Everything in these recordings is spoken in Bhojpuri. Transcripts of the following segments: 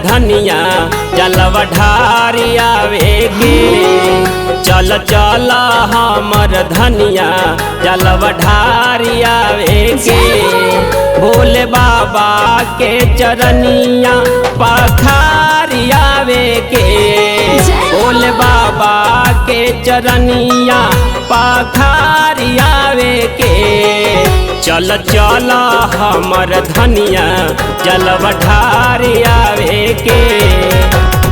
धनिया जलवा ढारी आवे के। चल चल हमर धनिया जलवा ढारी आवे के। भोले बाबा के चरनिया पखारी आवे के। भोले बाबा के चरनिया पखारी आवे के। चल चल हमर धनिया जलवा ढारी आवे के।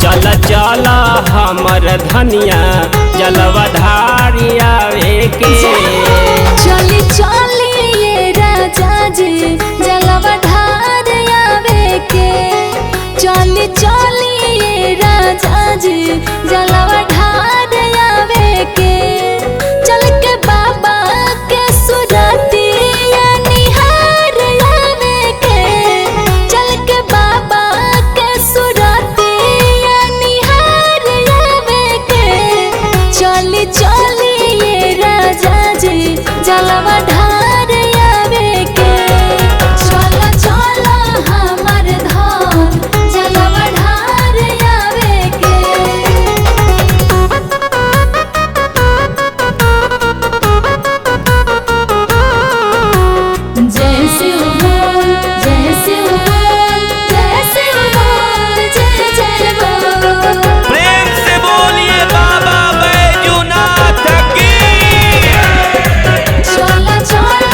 चल चल हमर धनिया जलवा ढारी आवे के। चली चली ये राजा जी जलवा ढारी आवे के। चली चली ये राजा जी जलवा ढारी आवे के। चल के बाबा के सुरतिया निहार आवे के। चल के बाबा के सुरतिया निहार आवे के। चली चली ये राजा जी जलवा ढारी आवे के। चल चल हमर धाम जलवा ढारी आवे के। जय शिव बोल जय शिव बोल जय शिव बोल जय जय बोल। प्रेम से बोलिए बाबा बैजूनाथ की। चल चल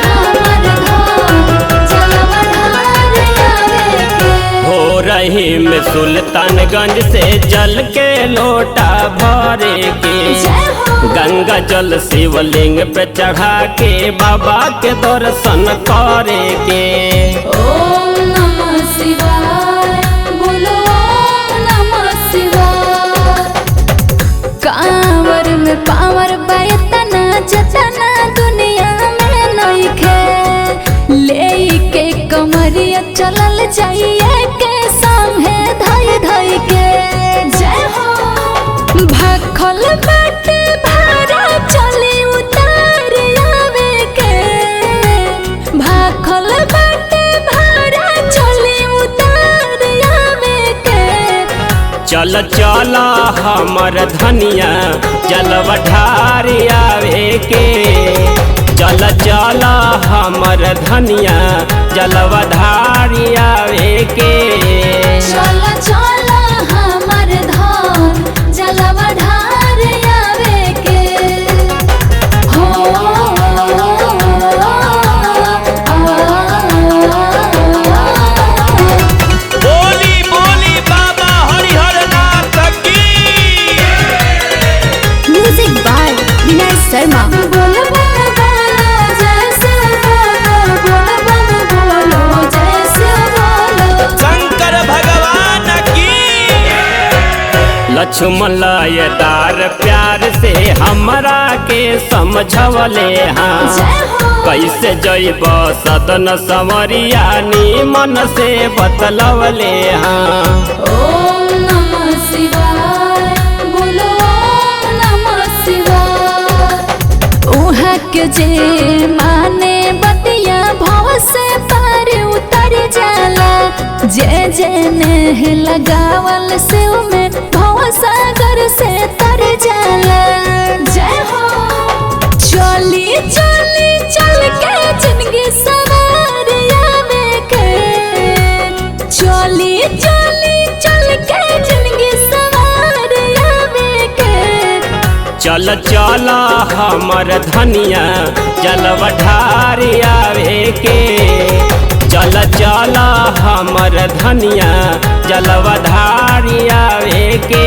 हमर धाम जलवा ढारी आवे के। हो रही में सुल्तानगंज से जल के लोटा भरे के। जय हो गंगा जल शिवलिंग पे चढ़ा के बाबा के दर्शन करे के। ओम नमः शिवाय बोलो ओम नमः शिवाय। कांवर में पावर बयतना जतना दुनिया में नइखे। लेके कमरिया चलल जाइए के संगे धई धई के। जय हो भखल बाटे भारा चली उतार आवे के। भाखल बाटे भारा चली उतार आवे के। चल चल हमर धनिया जलवा ढारी आवे के। चल चल हमर धनिया जलवा ढारी आवे के। चल चल हमर धाम जलवा ढारी आवे के। हो बोली बोली बाबा हरिहर नाथ की। Music by Vinay Sharma. बोल बोल बोलो जय शिव बोलो। बोल बोल बोलो जय शिव बोलो। शंकर भगवान की। लक्ष्मण लयदार प्यार से हमरा के समझवले हाँ। जय हो कैसे जइब सदन संवरिया मन से बतलवले हाँ। ओम नमः शिवाय बोलो ओम नमः शिवाय। उहाँ के जे माने बतिया भव से पार उतर जाला। जे जे नेह लगावल से में भव सागर से तर जाला। जय हो चली चली चल के जिंदगी सवार आवे के। चली चली चल के जिंदगी सवार आवे के। चल चल हमर धनिया जलवा ढारी आवे के। चल चल हमर धनिया जलवा ढारी आवे के।